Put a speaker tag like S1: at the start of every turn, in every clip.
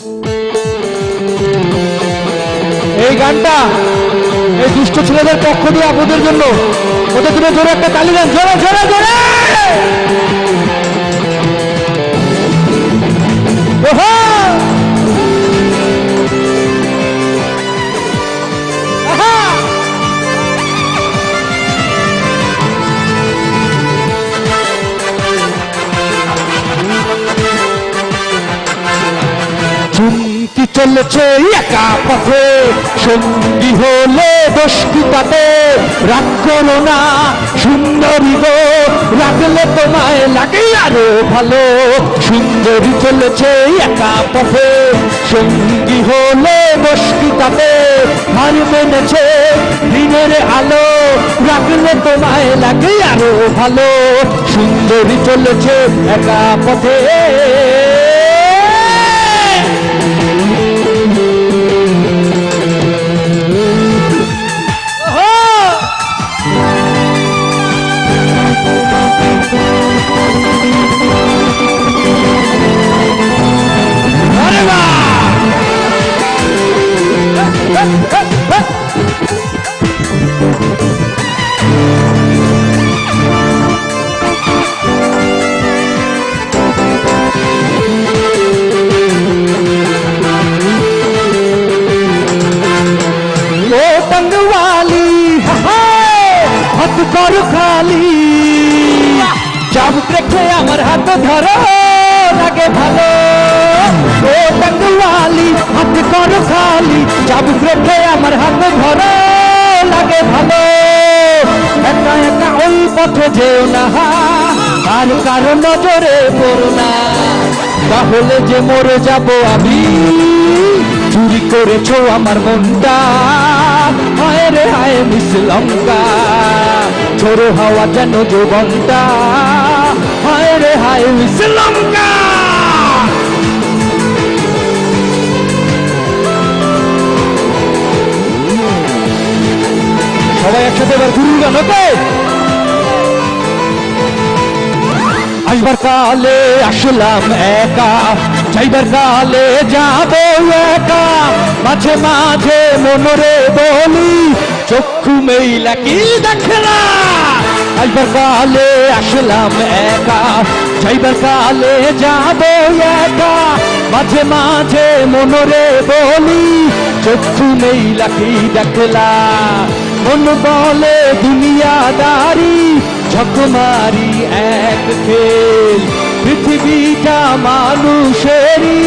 S1: এই গানটা এই দুষ্ট ছেলেদের পক্ষ দিয়ে আপনাদের জন্য, ওদের জন্য জোরে একটা তালি দেন, জোরে জোরে জোরে। চুমকি চলেছে একা পথে, সঙ্গী হলে দোষ কি তাতে? রাগ করো না সুন্দরী গো, রাগলে তোমায় লাগে আরো ভালো। সুন্দরী চলেছে একা পথে, সঙ্গী হলে দোষ কি তাতে? হার মেনেছে দিনের আলো, রাগলে তোমায় লাগে আরো ভালো। সুন্দরী চলেছে একা পথে। করো খালি চাবুক রেখে আমার হাত ধরো, লাগে ভালো। ও টাঙ্গুয়ালি হাত করো খালি, চাবুক রেখে আমার হাত ধরো, লাগে ভালো। একা একা ওই পথে যেও না, আর কারো নজরে পড়ো না, তাহলে যে মরে যাব আমি। চুরি করেছো আমার মনটা, হায় রে হায় মিস লঙ্কা, ঝোড়ো হাওয়া যেন যৌবনটা, হায় রে হায় মিস লঙ্কা। সবাই একসাথে এবার গুরুর গান হতে। আসবার কালে আসলাম একা, যাইবার কালে যাবো একা, মাঝে মাঝে মনরে বলি চক্ষু মেইলা কি দেখে না। আসবার কালে আসলাম একা, যাইবার কালে যাবো একা, মাঝে মাঝে মনরে বলি চক্ষু মেইলা কি দেখলা। মন বলে দুনিয়াদারি, ঝকমারি এক খেল, পৃথিবীটা মানুষেরই।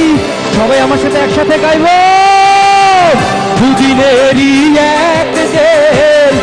S1: সবাই আমার সাথে একসাথে গাইব। দুদিনেরই এক জেল,